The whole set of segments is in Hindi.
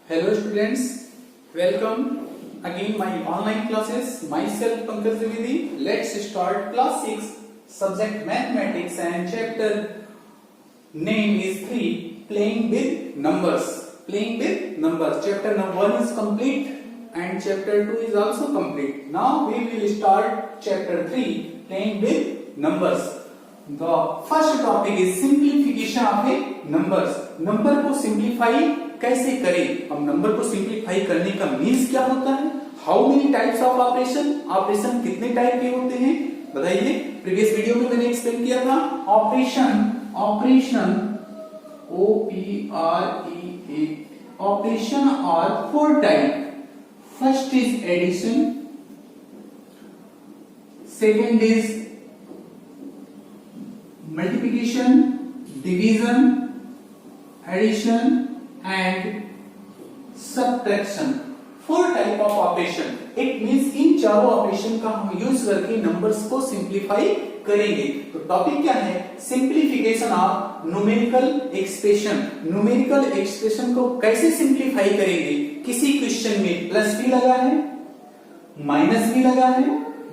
Hello students, welcome again my online classes. Myself Pankaj Dwivedi. Let's start class 6 subject mathematics and chapter name is 3 playing with numbers. Playing with numbers. Chapter number 1 is complete and chapter 2 is also complete. Now we will start chapter 3 playing with numbers. The first topic is simplification of a numbers. Number को सिंप्लीफाई कैसे करें? अब नंबर को सिंप्लीफाई करने का मीन्स क्या होता है? How many types of operation? Operation कितने टाइप के होते हैं बताइए। प्रीवियस वीडियो में मैंने एक्सप्लेन किया था ऑपरेशन OPREA ऑपरेशन और 4 type. First is addition, second is multiplication, division, addition and subtraction. 4 type of operation. It means इन चारों ऑपरेशन का हम यूज करके नंबर्स को सिंप्लीफाई करेंगे। तो टॉपिक क्या है? Simplification of numerical expression. Numerical expression को कैसे सिंप्लीफाई करेंगे? किसी क्वेश्चन में प्लस भी लगा है, माइनस भी लगा है,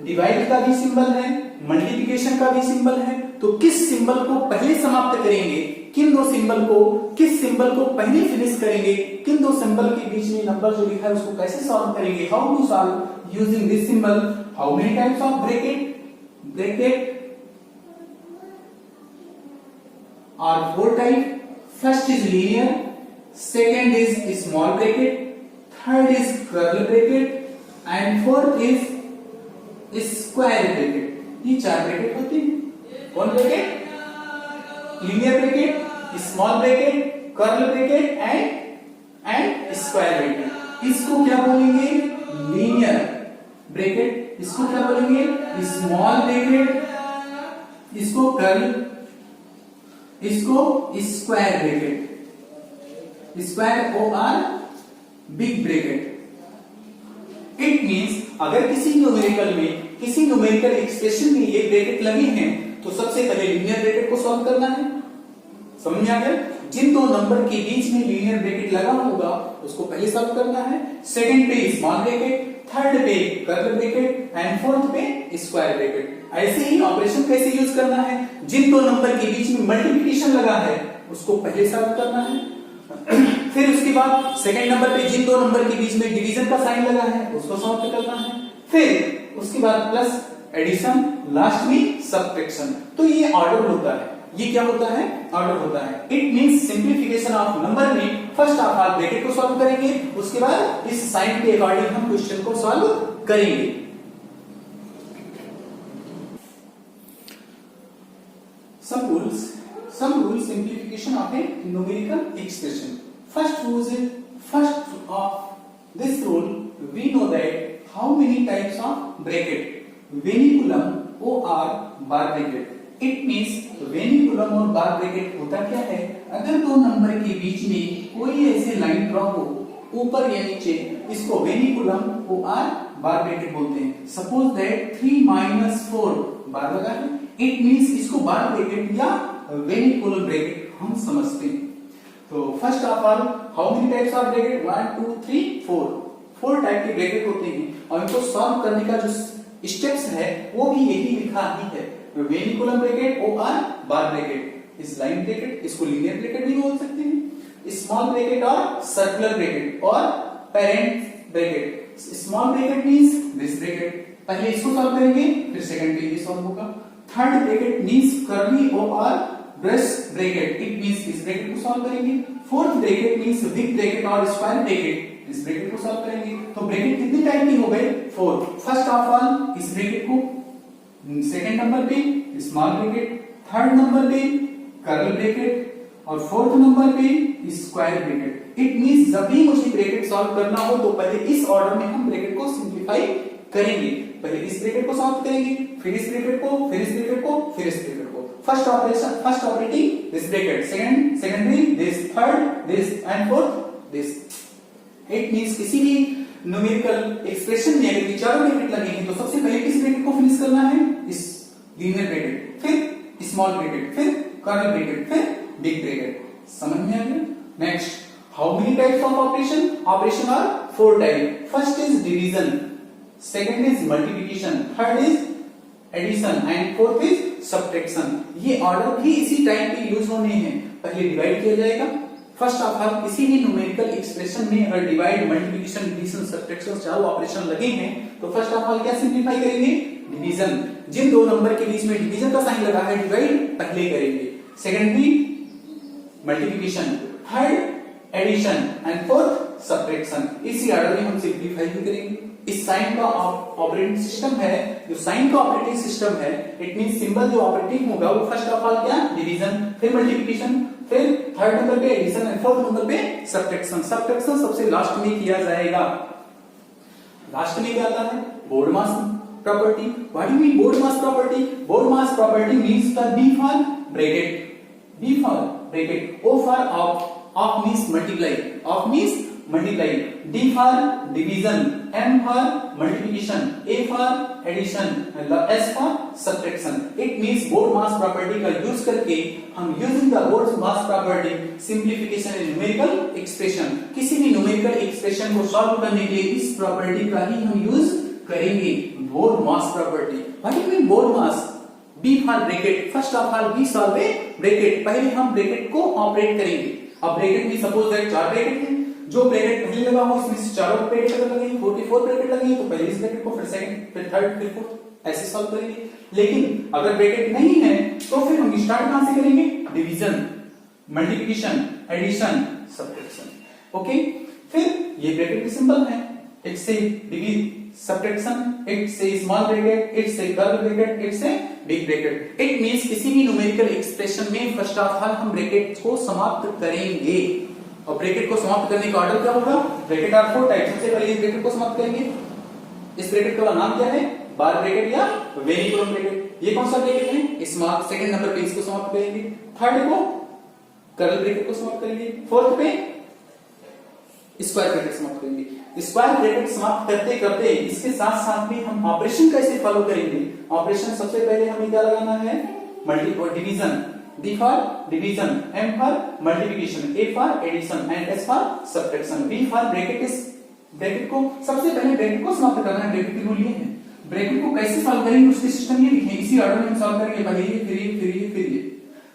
डिवाइड का भी सिंबल है, मल्टीप्लिकेशन का भी सिंबल है, तो किस सिंबल को पहले समाप्त करेंगे, किस सिंबल को पहले फिनिश करेंगे, किन दो सिंबल के बीच में नंबर जो लिखा है उसको कैसे सॉल्व करेंगे, how to solve using this symbol, how many types of bracket are 4 type. First is linear, second is small bracket, third is curly bracket and fourth is square bracket. ये 4 ब्रैकेट होते हैं। कौन bracket? Linear bracket, small bracket, curl bracket and square bracket. इसको क्या बोलेंगे? Linear bracket. इसको क्या बोलेंगे? Small bracket. इसको कर्ल, इसको square bracket, square OR big bracket. It means अगर किसी न्यूमेरिकल एक्सप्रेशन में ये ब्रैकेट लगे हैं तो सबसे पहले लीनियर ब्रैकेट को सॉल्व करना है। समझ आ गया? जिन दो नंबर के बीच में लीनियर ब्रैकेट लगा होगा उसको पहले सॉल्व करना है। सेकंड पे स्मॉल ब्रैकेट, थर्ड पे कर्ली ब्रैकेट एंड फोर्थ पे स्क्वायर ब्रैकेट। ऐसे ही ऑपरेशन कैसे यूज करना है? जिन दो नंबर के बीच में मल्टीप्लिकेशन लगा है उसको पहले सॉल्व करना है। फिर उसके बाद सेकंड नंबर पे जिन दो नंबर के बीच में डिवीजन का साइन लगा है उसको सॉल्व करना है। फिर उसके बाद प्लस, एडिशन, लास्ट में सब्ट्रैक्शन। तो ये ऑर्डर होता है। ये क्या होता है? ऑर्डर होता है। It means simplification of number में फर्स्ट ऑफ ऑल ब्रैकेट को सॉल्व करेंगे, उसके बाद इस साइन के अकॉर्डिंग हम क्वेश्चन को सॉल्व करेंगे। Some rules simplification of a numerical expression. First of this rule we know that how many types of bracket. Vinculum OR bar bracket. It means vinculum और bar bracket होता क्या है? अगर दो नंबर के बीच में कोई ऐसे लाइन ड्रॉ हो ऊपर या नीचे, इसको vinculum OR bar bracket बोलते हैं। Suppose that 3 - 4 बार लगा है, इट मींस इसको बार ब्रैकेट या वेनिकुलम ब्रैकेट हम समझते हैं। तो first of all how many types of bracket? 1 2 3 4 type के ब्रैकेट होते हैं और इनको सॉल्व करने का जो स्टेप्स है वो भी यही लिखा ही है। वेनिकुलम ब्रैकेट OR बार ब्रैकेट, इस लाइन ब्रैकेट, इसको लीनियर ब्रैकेट भी बोल सकते हैं, स्मॉल ब्रैकेट और सर्कुलर ब्रैकेट और parent bracket. Small bracket means this bracket, पहले इसको सॉल्व करेंगे फिर सेकंड पे ये सॉल्व होगा। Third bracket means curly OR brush bracket, it means इस ब्रैकेट को सॉल्व करेंगे। Fourth bracket means big bracket और स्क्वायर ब्रैकेट, इस ब्रैकेट को सॉल्व करेंगे। तो ब्रैकेट कितने टाइप के हो गए? 4। फर्स्ट ऑफ ऑल इस ब्रैकेट को, सेकंड नंबर पे स्मॉल ब्रैकेट, थर्ड नंबर पे कर्ली ब्रैकेट और फोर्थ नंबर पे स्क्वायर ब्रैकेट। इट मींस जब भी मुझे ब्रैकेट सॉल्व करना हो तो पहले इस ऑर्डर में हम ब्रैकेट को सिंप्लीफाई करेंगे। पहले इस ब्रैकेट को सॉल्व करेंगे, फिर इस ब्रैकेट को, फिर इस ब्रैकेट को, फिर इस ब्रैकेट को। First operating this bracket, secondary this, third this and fourth this. It means किसी भी न्यूमेरिकल एक्सप्रेशन में अगर चारों ब्रैकेट लगे हैं तो सबसे पहले किस ब्रैकेट को फिनिश करना है? इस लीनियर ब्रैकेट, फिर स्मॉल ब्रैकेट, फिर कर्ली ब्रैकेट, फिर बिग ब्रैकेट। समझ में आ गया? Next how many types of operation? Operation are 4 type. First is division, second is multiplication, third is addition and fourth is subtraction. ये ऑर्डर भी इसी टाइप पे यूज होने हैं. पहले डिवाइड किया जाएगा. फर्स्ट ऑफ ऑल किसी भी न्यूमेरिकल एक्सप्रेशन में अगर डिवाइड, मल्टीप्लिकेशन, डिवीजन, सब्ट्रैक्शन चारों ऑपरेशन लगे हैं तो फर्स्ट ऑफ ऑल क्या सिंपलीफाई करेंगे? डिवीजन. जिन दो नंबर के बीच में डिवीजन का साइन लगा है डिवाइड पहले करेंगे, secondly multiplication, third edition and fourth subtraction. इसी ऑर्डर में हम सिंपलीफाई भी करेंगे. इस साइन का ऑपरेटिंग सिस्टम है, जो साइन का ऑपरेटिंग सिस्टम है, इट मींस सिंबल जो ऑपरेटिंग होगा वो फर्स्ट ऑफ ऑल क्या? डिवीजन, फिर मल्टीप्लिकेशन, फिर थर्ड नंबर पे एडिशन एंड फोर्थ नंबर पे सब्ट्रैक्शन. सब्ट्रैक्शन सबसे लास्ट में किया जाएगा. लास्ट में क्या आता है? Board mass property. What do you mean BODMAS property? Board mass property means the B for bracket, B for bracket, O for of means multiply, of means multiply, D for division, M for multiplication, A for addition, S for subtraction. It means BODMAS property का यूज करके हम using the BODMAS property simplification in numerical expression, किसी भी न्यूमेरिकल एक्सप्रेशन को सॉल्व करने के लिए इस प्रॉपर्टी का ही हम यूज करेंगे. BODMAS property. What do you mean BODMAS? B for bracket. First of all we solve a bracket. पहले हम ब्रैकेट को ऑपरेट करेंगे. अब ब्रैकेट में सपोज दैट 4 ब्रैकेट है. जो ब्रैकेट पहले लगा हो इसमें से चारों ब्रैकेट अगर लगे 44 ब्रैकेट लगे तो पहले इस ब्रैकेट को, फिर सेकंड, फिर थर्ड, फिर फोर्थ, ऐसे सॉल्व करेंगे. लेकिन अगर ब्रैकेट नहीं है तो फिर हम स्टार्ट कहां से करेंगे? Division, multiplication, addition, subtraction. Okay. फिर ये ब्रैकेट के सिंबल है. इट से डिवीजन, सब्ट्रैक्शन, इट से स्मॉल ब्रैकेट, इट से कर्ली ब्रैकेट, इट से बिग ब्रैकेट. इट मींस किसी भी न्यूमेरिकल एक्सप्रेशन में फर्स्ट ऑफ ऑल हम ब्रैकेट को समाप्त करेंगे. और ब्रैकेट को समाप्त करने का ऑर्डर क्या होगा? Bracket are 4 type. सबसे पहले इस ब्रैकेट को समाप्त करेंगे. इस ब्रैकेट का नाम क्या है? बार ब्रैकेट या वेरिकुलम ब्रैकेट. ये कौन सा ब्रैकेट है? स्मॉल. सेकंड नंबर पे इसको समाप्त करेंगे. थर्ड को कर्ली ब्रैकेट को समाप्त करेंगे. फोर्थ पे स्क्वायर ब्रैकेट समाप्त करेंगे. स्क्वायर ब्रैकेट समाप्त करते करते इसके साथ साथ में हम ऑपरेशन कैसे फॉलो करेंगे? ऑपरेशन सबसे पहले हमें क्या लगाना है? Division, D for division, M for multiplication, A for addition and S for subtraction. B for bracket. इस ब्रैकेट को सबसे पहले ब्रैकेट को समाप्त करना है. ब्रैकेट के रूल ये है. ब्रैकेट को कैसे सॉल्व करेंगे उसके सिस्टम ये लिखे. इसी ऑर्डर में हम सॉल्व करेंगे. पहले ये, फिर ये, फिर ये, फिर ये.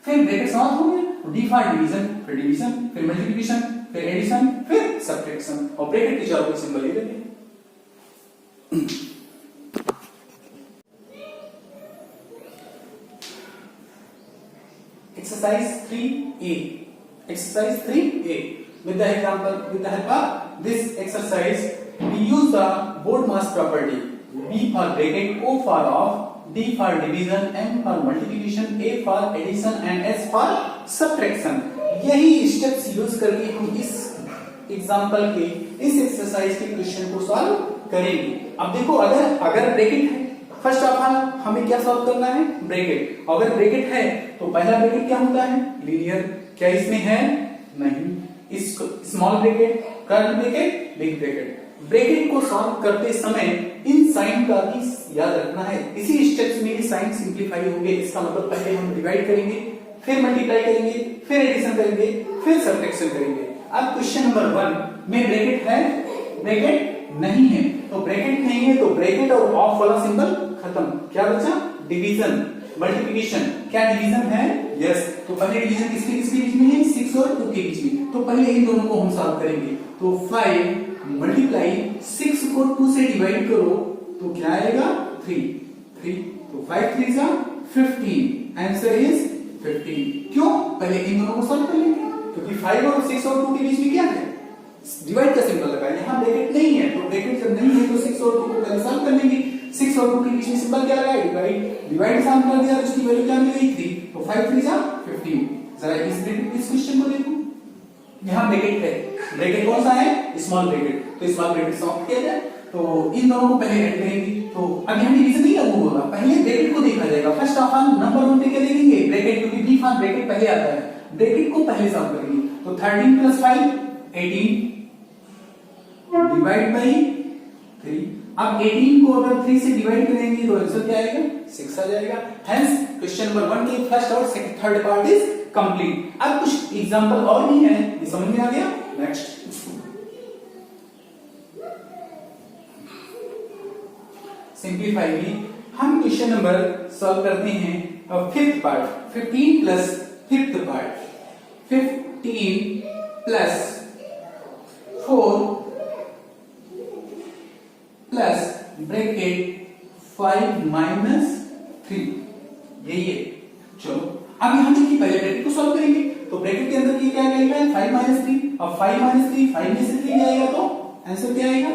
फिर ब्रैकेट समाप्त हो गया. D फॉर डिवीजन, फिर डिवीजन, फिर मल्टीप्लिकेशन, फिर एडिशन, फिर सब्ट्रैक्शन. और ब्रैकेट के चारों के सिंबल ये लगे. Exercise 3A. Exercise 3A. With the help of this exercise, we use the board mass property. B for bracket, O for off, D for division, M for multiplication, A for addition and S for subtraction. यही स्टेप्स यूज करके हम इस एग्जाम्पल के, इस एक्सरसाइज के क्वेश्चन को सॉल्व करेंगे. अब देखो अगर ब्रैकेट है, फर्स्ट ऑफ ऑल हमें क्या सॉल्व करना है? ब्रैकेट. अगर ब्रैकेट है तो पहला ब्रैकेट क्या होता है? लीनियर. क्या इसमें है? नहीं. इस small bracket, curly bracket, big bracket. Bracket को सॉल्व करते समय इन साइन का भी याद रखना है. इसी स्टेप्स में साइन सिंप्लीफाई होंगे. इसका मतलब पहले हम डिवाइड करेंगे, फिर मल्टीप्लाई करेंगे, फिर एडिशन करेंगे, फिर सब्ट्रैक्शन करेंगे. अब क्वेश्चन नंबर 1 में ब्रैकेट है, ब्रैकेट नहीं है. तो ब्रैकेट नहीं है तो ब्रैकेट और ऑफ वाला सिंबल खत्म. क्या बचा? Division, multiplication. क्या डिवीजन है? यस. तो पहले डिवीजन किसके बीच में है? 6 और 2 के बीच में. तो पहले इन दोनों को हम सॉल्व करेंगे. तो 5 मल्टीप्लाई 6 को 2 से डिवाइड करो तो क्या आएगा? 3. तो 5 3 जा 15. Answer is 15. क्यों? पहले इन दोनों को सॉल्व कर लेंगे क्योंकि 5 और 6 और 2 के बीच में क्या है? डिवाइड का सिंबल लगा है. यहाँ ब्रैकेट नहीं है तो ब्रैकेट जब नहीं है तो 6 और 2 को पहले सॉल्व कर लेंगे. 6 और 2 के बीच में सिंबल क्या लगा है? डिवाइड सॉल्व कर दिया. उसकी वैल्यू क्या मिलेगी? 3. तो 5 3 जा 15. जरा इस क्वेश्चन को देखो. यहाँ ब्रैकेट है. ब्रैकेट कौन सा है? Small bracket. तो स्मॉल ब्रैकेट समाप्त किया जाए. तो इन दोनों को पहले ऐड करेंगे. तो अब यहाँ डिवीजन नहीं लागू होगा. पहले ब्रैकेट को देखा जाएगा. फर्स्ट ऑफ ऑल नंबर 1 पे क्या देखेंगे? ब्रैकेट, क्योंकि B फॉर ब्रैकेट पहले आता है. ब्रैकेट को पहले सॉल्व करेंगे. तो 13 + 5 18 डिवाइड बाई 3. अब 18 को अगर 3 से डिवाइड करेंगे तो आंसर क्या आएगा? 6 आ जाएगा. हेंस क्वेश्चन नंबर 1 के फर्स्ट और थर्ड पार्ट इज कंप्लीट. अब कुछ एग्जांपल और भी है, ये समझ में आ गया? नेक्स्ट सिंप्लीफाई में हम क्वेश्चन नंबर सॉल्व करते हैं fifth part 15 plus fifth part 15 plus 4 plus bracket 5 minus 3 यही है। चलो अब यहां देखिए पहले ब्रैकेट को सॉल्व करेंगे तो ब्रैकेट के अंदर ये क्या आएगा 5 माइनस 3। अब 5 माइनस 3 5 में से 3 जाएगा तो आंसर क्या आएगा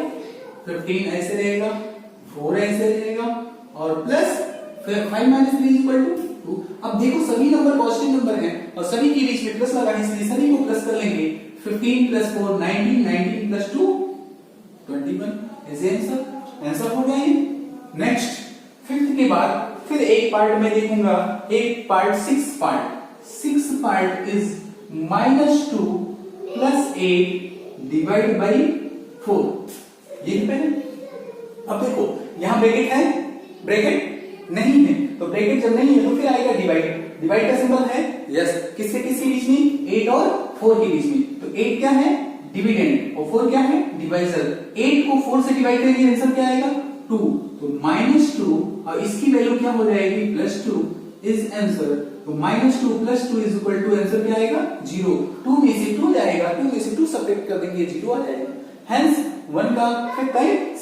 15 ऐसे रहेगा 4 ऐसे रहेगा और प्लस फिर 5 माइनस 3 इक्वल टू 2। अब देखो सभी नंबर पॉजिटिव नंबर हैं और सभी के बीच में प्लस लगा है इसलिए सभी को प्लस कर लेंगे 15 प्लस 4 19 19 प्लस 2 21 ऐसे आंसर हो गया ये। नेक्स्ट फिफ्थ के बाद फिर एक पार्ट में देखूंगा एक part 6 part is -2 plus 8 divide by 4 ये पहले। अब देखो यहां ब्रैकेट है ब्रैकेट नहीं है तो ब्रैकेट जब नहीं है तो फिर आएगा डिवाइड का सिंबल है यस किसके बीच में 8 और 4 के बीच में। तो 8 क्या है डिविडेंड और 4 क्या है डिवाइजर। 8 को 4 से डिवाइड करेंगे आंसर क्या आएगा 2 तो -2 और इसकी वैल्यू क्या हो जाएगी +2 इज आंसर। तो -2 + 2 इज इक्वल टू आंसर क्या आएगा 0। 2 में से 2 जाएगा 2 में से 2 सब्ट्रैक्ट कर देंगे 0 आ जाएगा। हेंस 1 का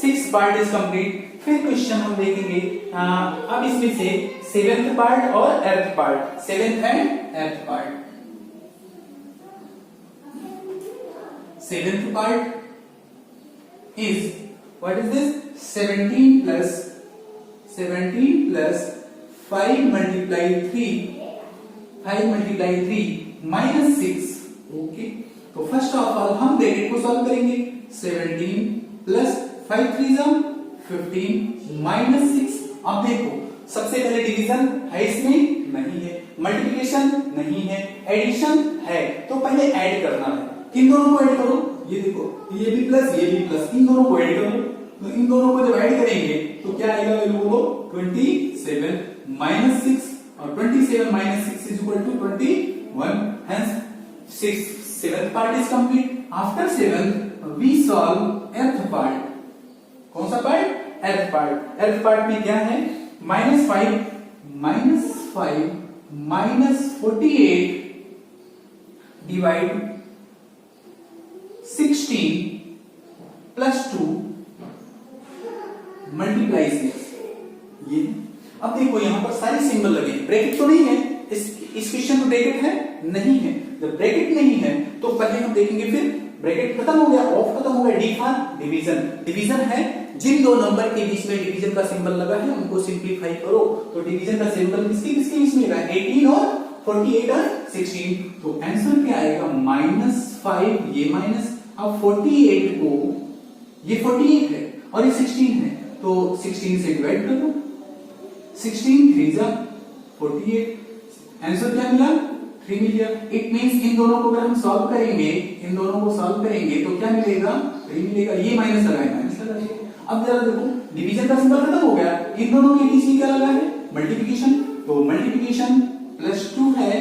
6 पार्ट इज कंप्लीट। फिर क्वेश्चन हम देखेंगे अब इसमें से 7th पार्ट और 8th part 7th and 8th part. 7th part is what is this 17 plus 5 multiply 3 minus 6 okay. तो फर्स्ट ऑफ ऑल हम ब्रैकेट को सॉल्व करेंगे 17 प्लस 5 3 15 माइनस 6। अब देखो सबसे पहले डिवीजन है इसमें नहीं है मल्टीप्लिकेशन नहीं है एडिशन है तो पहले ऐड करना है। इन दोनों को ऐड करो ये देखो ये भी प्लस इन दोनों को ऐड करो तो इन दोनों को जब ऐड करेंगे तो क्या आएगा वैल्यू बोलो 27 माइनस 6 और 27 minus 6 is equal to 21। Hence 7th part is complete. After 7th we solve 8th part. कौन सा part 8th part. 8th part में क्या है -5 माइनस 48 डिवाइड 16 प्लस 2 मल्टीप्लाई 6 ये। अब देखो यहां पर सारे सिंबल लगे ब्रैकेट तो नहीं है इस क्वेश्चन में ब्रैकेट है नहीं है। जब ब्रैकेट नहीं है तो पहले हम देखेंगे फिर ब्रैकेट खत्म हो गया ऑफ खत्म हो गया डी फॉर डिवीजन है जिन दो नंबर के बीच में डिवीजन का सिंबल लगा है उनको सिंप्लीफाई करो तो डिवीजन का सिंबल किसके बीच में लगा 18 और 48 और 16। तो आंसर क्या आएगा -5 ये माइनस। अब 48 को ये 48 है और ये 16 है तो 16 से डिवाइड कर दो 16 3 जा 48 आंसर क्या मिला 3 मिल गया। इट मींस इन दोनों को अगर हम सॉल्व करेंगे तो क्या मिलेगा 3 मिलेगा। ये माइनस लगाएंगे अब जरा देखो डिवीजन का सिंबल खत्म हो गया इन दोनों के बीच में क्या लगा है मल्टीप्लिकेशन। तो मल्टीप्लिकेशन +2 है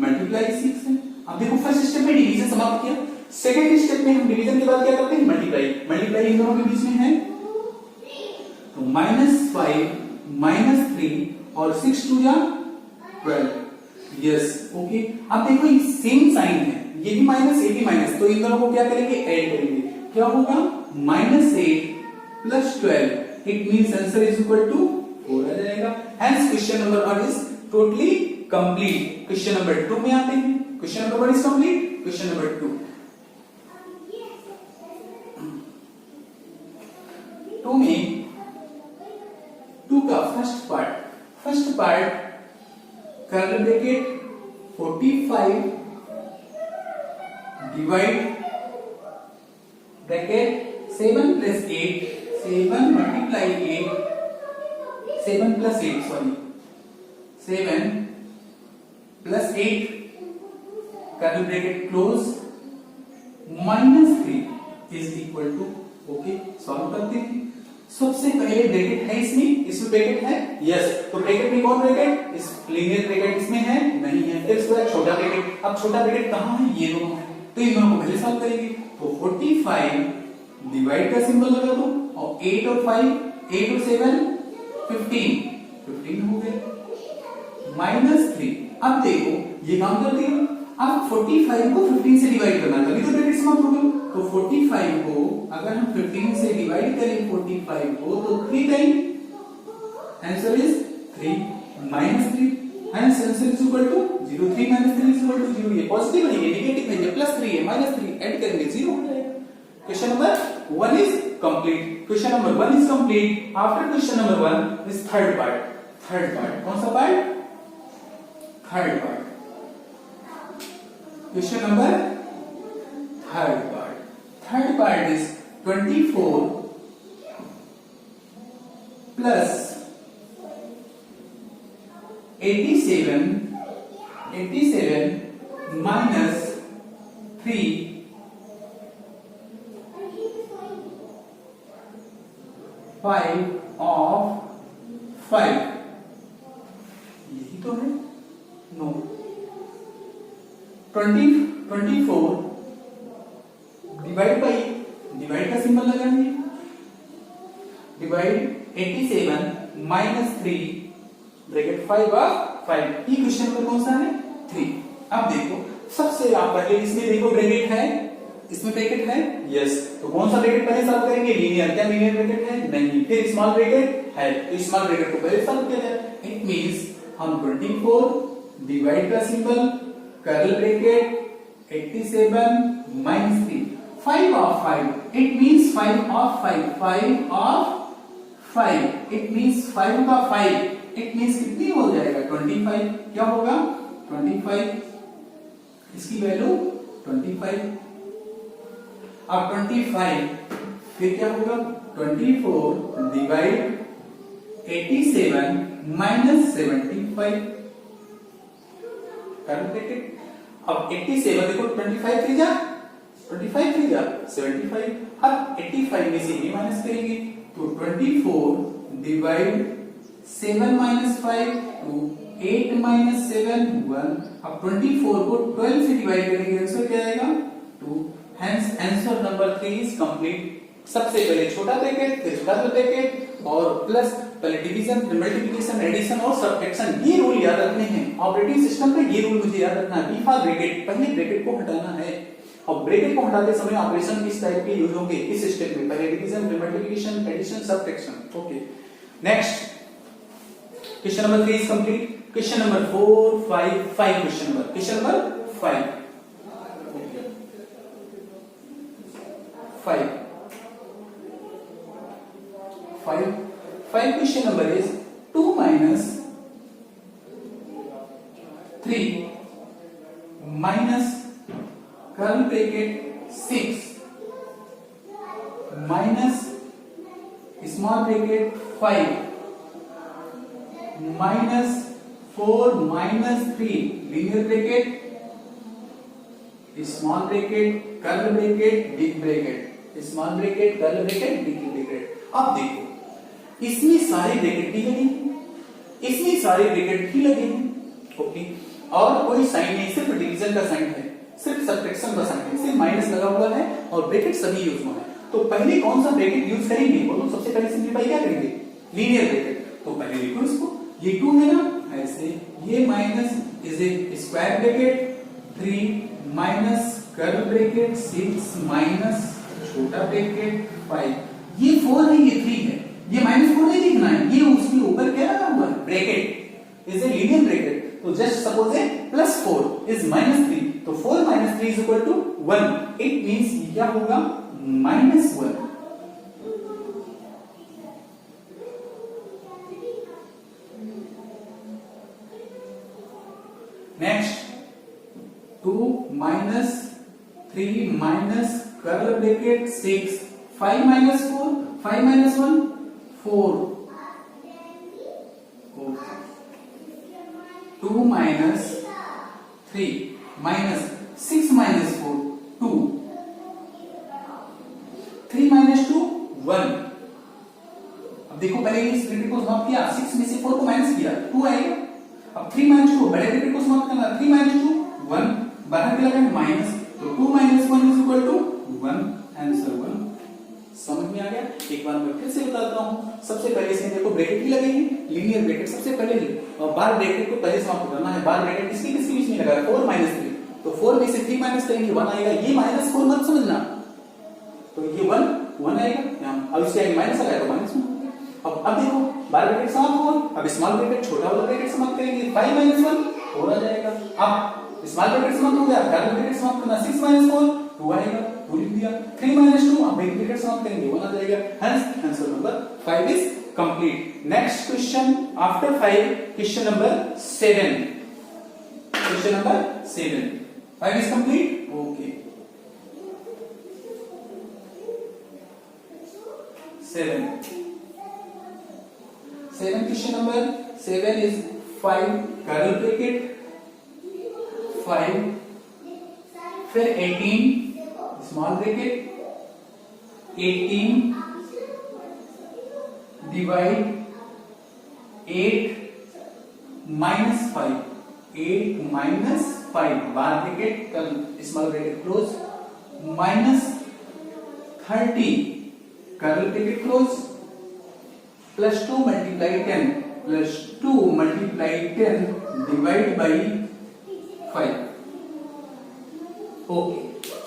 मल्टीप्लाई 6 है। अब देखो फर्स्ट स्टेप में डिवीजन समाप्त किया सेकंड स्टेप में हम डिवीजन के बाद क्या करते हैं मल्टीप्लाई इन दोनों के बीच में है तो -5 -3 और 6 2 या 12 यस ओके। अब देखो ये सेम साइन है ये भी माइनस ये भी माइनस तो इन दोनों को क्या करेंगे ऐड करेंगे क्या होगा -8 plus 12 it means answer is equal to 4 आ जाएगा। Hence question number 1 is totally complete. Question number 2 में आते हैं। Question number 1 is complete. Question number 2 में 2 का first part curly bracket 45 divide bracket 7 plus 8 7 multiply 8 7 plus 8 sorry 7 plus 8 curly bracket close -3 is equal to okay. Solve करते हैं। सबसे पहले ब्रैकेट है इसमें ब्रैकेट है यस तो ब्रैकेट में कौन ब्रैकेट इस लीनियर ब्रैकेट इसमें है नहीं है। फिर इसके बाद छोटा ब्रैकेट। अब छोटा ब्रैकेट कहां है ये दोनों है तो इन दोनों को पहले सॉल्व करेंगे तो 45 डिवाइड का सिंबल लगा दो और 8 और 7 15 हो गया माइनस 3। अब देखो ये काम कर दिया। अब 45 को 15 से डिवाइड करना, तभी तो ब्रैकेट समाप्त हो गया। तो 45 को अगर हम 15 से डिवाइड करें 45 को तो 3 time, answer is 3 minus 3। Hence answer is equal to 0। 3 minus 3 is equal to 0। ये पॉजिटिव है, ये नेगेटिव है, ये प्लस 3 है, माइनस 3 ऐड करेंगे 0 हो जाएगा। Question number 1 is complete। Question number 1 is complete। After question number 1 is third part. कौन सा part? Third part. Question number third part is 24 plus 87 minus 3 5 of 5। यही तो है। नो 24 डिवाइड का सिंबल लगाएंगे, डिवाइड 87 माइनस 3 ब्रैकेट 5 ऑफ 5। ये क्वेश्चन नंबर कौन सा है? 3। अब देखो सबसे आप पहले इसमें देखो ब्रैकेट है, इसमें ब्रैकेट है, यस। तो कौन सा ब्रैकेट पहले सॉल्व करेंगे? लीनियर। क्या लीनियर ब्रैकेट है? नहीं। फिर स्मॉल ब्रैकेट है, तो स्मॉल ब्रैकेट को पहले सॉल्व किया जाए। इट मींस हम 24 डिवाइड का symbol, curl bracket 87 minus 3 5 of 5। It means 5 of 5 it means 5 का 5 इट मींस कितनी हो जाएगा? 25। क्या होगा? 25। इसकी वैल्यू 25। अब 25 फिर क्या होगा? 24 डिवाइड 87 माइनस 75 कर ब्रैकेट। अब 87 देखो 25 3 जा 75। अब 85 में से ये माइनस करेंगे तो 24 डिवाइड 7 माइनस 5 2 8 माइनस 7 1। अब 24 को 12 से डिवाइड करेंगे, आंसर क्या आएगा? 2। Hence answer number 3 is complete. सबसे पहले छोटा ब्रैकेट, फिर कर्ल ब्रैकेट और प्लस, पहले डिवीजन, फिर मल्टीप्लिकेशन, एडिशन और सब्ट्रैक्शन। ये रूल याद रखने हैं ऑपरेटिंग सिस्टम में। ये रूल मुझे याद रखना है। डिफॉल्ट ब्रैकेट, पहले ब्रैकेट को हटाना है और ब्रैकेट को हटाते समय ऑपरेशन किस टाइप के यूज होंगे इस स्टेप में? पहले डिवीजन, फिर multiplication, addition, subtraction. Okay next question number 3 is complete. Question number 4 5 question number 5 question number is 2 minus 3 minus curly bracket 6 minus small bracket 5 minus 4 minus 3 linear bracket small bracket curly bracket big bracket small bracket curly bracket big bracket। अब देखो इसमें सारे ब्रैकेट भी लगे हैं, इसमें सारे ब्रैकेट भी लगे हैं, ओके। और कोई साइन नहीं, सिर्फ डिवीजन का साइन है, सिर्फ सब्ट्रैक्शन का साइन है, सिर्फ माइनस लगा हुआ है और ब्रैकेट सभी यूज हुआ है। तो पहले कौन सा ब्रैकेट यूज करेंगे? बोलो सबसे पहले सिंपलीफाई क्या करेंगे? Linear bracket. तो पहले लिखो इसको, ये 2 है ना, ऐसे ये minus is a square bracket 3 minus curly bracket 6 minus छोटा ब्रैकेट 5। ये 4 है, ये 3 है, ये -4 नहीं लिखना है, ये उसके ऊपर क्या लगा हुआ है? Bracket is a linear bracket. तो जस्ट सपोज ए +4 इज -3, तो 4 - 3 is equal to 1। It means ये क्या होगा? -1। Next 2 - 3 minus curly bracket 6 5 - 4 5 - 1 4 2 minus 3 minus 6 minus 4 2 3 minus 2 1। अब देखो पहले इस ब्रैकेट को समाप्त किया, 6 में से 4 को माइनस किया 2 आएगा। अब 3 minus 2 बड़े ब्रैकेट को समाप्त करना, 3 minus 2 1 बाहर के लगाएंगे माइनस, तो 2 minus 1 is equal to 1, answer 1। समझ में आ गया? एक बार मैं फिर से बताता हूँ। सबसे पहले इसमें देखो ब्रैकेट ही लगे हैं, लीनियर ब्रैकेट सबसे पहले ही, और बार ब्रैकेट को पहले समाप्त करना है। बार ब्रैकेट किसके बीच में लगा है? 4 - 3, तो 4 में से 3 माइनस करेंगे 1 आएगा। ये -4 मत समझना, तो ये 1 आएगा यहाँ। अब इसके आगे माइनस लगाया तो माइनस 1। अब देखो बार ब्रैकेट समाप्त हुआ, अब स्मॉल ब्रैकेट छोटा वाला ब्रैकेट समाप्त करेंगे, 5 - 1 4 आ जाएगा। अब स्मॉल ब्रैकेट समाप्त हो गया, बड़ा ब्रैकेट समाप्त करना, 6 - 4 2 आएगा, 2 लिख दिया। 3 - 2, अब बिग ब्रैकेट समाप्त करेंगे 1 आ जाएगा। Hence answer number 5 is complete. Next question after 5, question number 7। Question number 7, 5 is complete. Okay, 7 question number 7 is 5 curl bracket 5, फिर 18 small bracket 18 divide 8 - 5, 8 - 5 bar bracket small bracket close, -30 curl bracket close, +2 × 10 +2 × 10 divide by 5। Okay,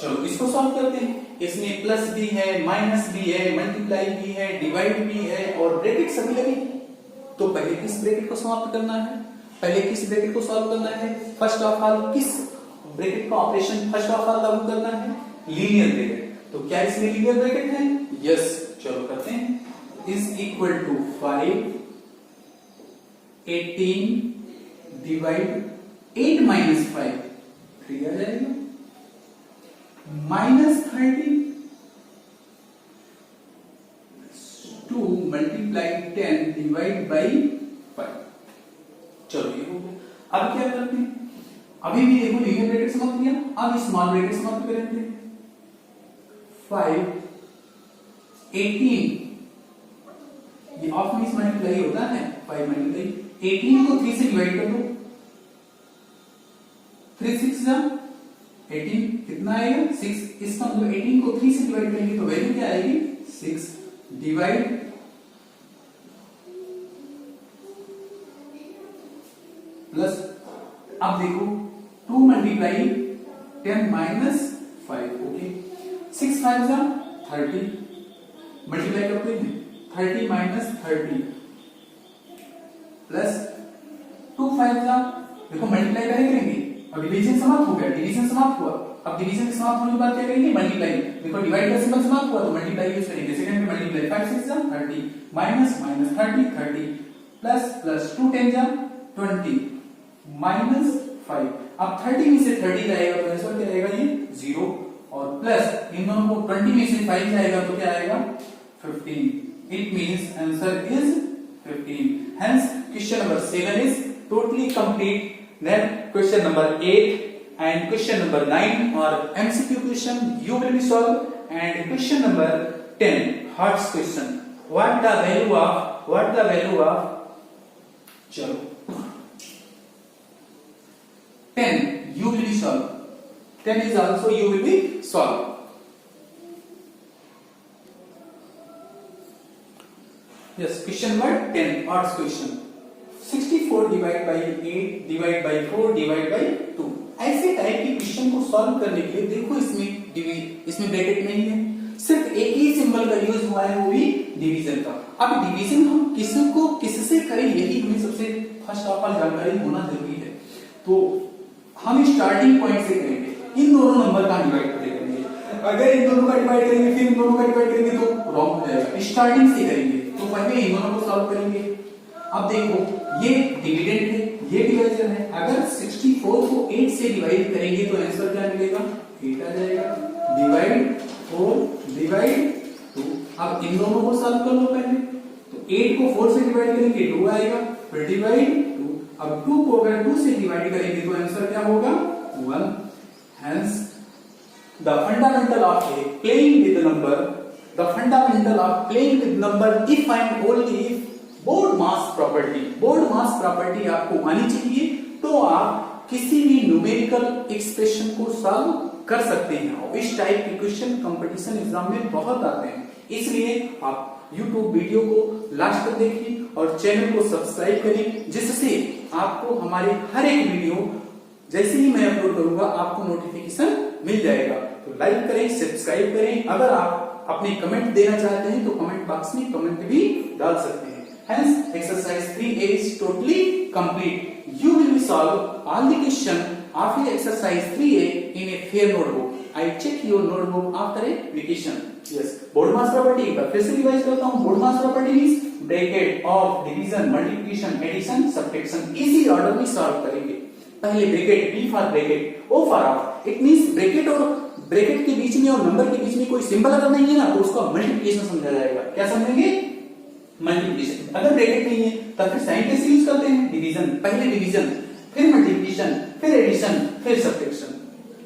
चलो इसको सॉल्व करते हैं। इसमें प्लस भी है, माइनस भी है, मल्टीप्लाई भी है, डिवाइड भी है और ब्रैकेट सभी लगे। तो पहले किस ब्रैकेट को समाप्त करना है? पहले किस ब्रैकेट को सॉल्व करना है? फर्स्ट ऑफ ऑल किस ब्रैकेट का ऑपरेशन फर्स्ट ऑफ ऑल लागू करना है? Linear bracket. तो क्या इसमें लीनियर ब्रैकेट है? यस, चलो करते हैं। इज इक्वल टू 5 18 डिवाइड 8 - 5 3 आ जाएगा, -30 2 × 10 डिवाइड बाई 5। चलो ये हो गया। अब क्या करते हैं? अभी भी देखो लीनियर ब्रैकेट समाप्त किया, अब स्मॉल ब्रैकेट समाप्त करेंगे। 5 18 ये ऑफ में मल्टीप्लाई होता है, 5 मल्टीप्लाई 18 को 3 से डिवाइड कर दो, 3 6 जा 18 कितना आएगा? 6। इसका मतलब 18 को 3 से डिवाइड करेंगे तो वैल्यू क्या आएगी? 6 डिवाइड प्लस, अब देखो 2 × 10 - 5। ओके, 6 5 जा 30 मल्टीप्लाई करते हैं, 30 - 30 प्लस 2 5 जा, देखो मल्टीप्लाई करेंगे। अब डिवीजन समाप्त हो गया, डिवीजन समाप्त हुआ। अब डिवीजन के समाप्त होने के बाद क्या करेंगे? मल्टीप्लाई। देखो डिवाइड का सिंबल समाप्त हुआ तो मल्टीप्लाई यूज करेंगे। सेकंड में मल्टीप्लाई 5 6 जा 30 माइनस 30 प्लस 2 10 जा 20 -5। अब 30 में से 30 जाएगा तो आंसर क्या आएगा? ये 0, और प्लस इन दोनों को 20 में से 5 जाएगा तो क्या आएगा? 15। It means answer is 15। Hence question number 7 is totally complete. Then question number 8 and question number 9 are MCQ question you will be solved, and question number 10 hearts question. What the value of chalo 10 you will be solved. 10 is also you will be solved. Yes, question number 10 hearts question. 64 divide by 8 divide by 4 divide by 2। ऐसे टाइप के क्वेश्चन को सॉल्व करने के लिए देखो इसमें ब्रैकेट नहीं है, सिर्फ एक ही सिंबल का यूज हुआ है, वो भी डिवीजन का। अब डिवीजन हम किससे करें यही हमें सबसे फर्स्ट ऑफ ऑल जानकारी होना जरूरी है। तो हम स्टार्टिंग पॉइंट से करेंगे, इन दोनों नंबर का डिवाइड करेंगे। अगर इन दोनों का डिवाइड करेंगे फिर इन दोनों का डिवाइड करेंगे तो रॉन्ग हो जाएगा। स्टार्टिंग से करेंगे तो पहले इन दोनों को सॉल्व करेंगे। अब देखो ये डिविडेंड है, ये डिवीजन है। अगर 64 को 8 से डिवाइड करेंगे तो आंसर क्या मिलेगा? 8 आ जाएगा। Divide 4 divide 2। अब इन दोनों को सॉल्व कर लो पहले। तो 8 को 4 से डिवाइड करेंगे 2 आएगा, फिर डिवाइड 2। अब 2 को अगर 2 से डिवाइड करेंगे तो आंसर क्या होगा? 1। Hence the fundamental of playing with number if and only if board mass property आपको आनी चाहिए तो आप किसी भी न्यूमेरिकल एक्सप्रेशन को सॉल्व कर सकते हैं। और इस टाइप के क्वेश्चन कंपटीशन एग्जाम में बहुत आते हैं, इसलिए आप YouTube वीडियो को लास्ट तक देखिए और चैनल को सब्सक्राइब करें, जिससे आपको हमारे हर एक वीडियो जैसे ही मैं अपलोड करूंगा आपको नोटिफिकेशन मिल जाएगा। तो लाइक करें, सब्सक्राइब करें। अगर आप अपने कमेंट देना चाहते हैं तो कमेंट बॉक्स में कमेंट भी डाल सकते हैं। Hence, exercise 3A is totally complete. You will be solve all the question of the exercise 3A in a fair notebook. I check your notebook after a vacation. Yes. Board mass property एक बार फिर से रिवाइज करता हूँ। Board mass property means bracket of division, multiplication, addition, subtraction इसी ऑर्डर में सॉल्व करेंगे। पहले bracket, B for bracket, O for of. It means bracket और ब्रैकेट के बीच में और नंबर के बीच में कोई सिंबल अगर नहीं है ना तो उसको मल्टीप्लिकेशन समझा जाएगा। क्या समझेंगे? मल्टीप्लिकेशन। अगर ब्रैकेट नहीं है तब फिर साइन कैसे यूज करते हैं? डिवीजन, पहले डिवीजन, फिर मल्टीप्लिकेशन, फिर एडिशन, फिर सब्ट्रैक्शन।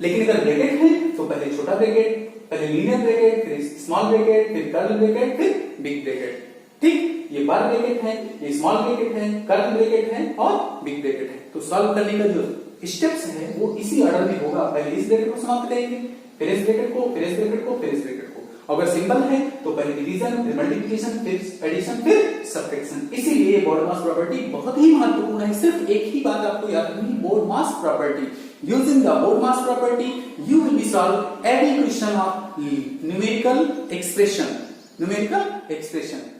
लेकिन अगर ब्रैकेट है तो पहले छोटा ब्रैकेट, पहले लीनियर ब्रैकेट, फिर स्मॉल ब्रैकेट, फिर कर्ली ब्रैकेट, फिर बिग ब्रैकेट। ठीक, ये बार ब्रैकेट है, ये स्मॉल ब्रैकेट है, कर्ली ब्रैकेट है और बिग ब्रैकेट है। तो सॉल्व करने का जो स्टेप्स है वो इसी ऑर्डर में होगा। पहले इस ब्रैकेट को समाप्त करेंगे, फिर इस ब्रैकेट को, फिर इस ब्रैकेट को, फिर इस ब्रैकेट को। अगर सिंबल है तो पहले डिवीजन, फिर मल्टीप्लिकेशन, फिर एडिशन, फिर सब्ट्रैक्शन। इसीलिए बोर्ड मास प्रॉपर्टी बहुत ही महत्वपूर्ण है। सिर्फ एक ही बात आपको याद रखनी है, board mass property. Using the BODMAS property you will be solve every question of numerical expression. Numerical expression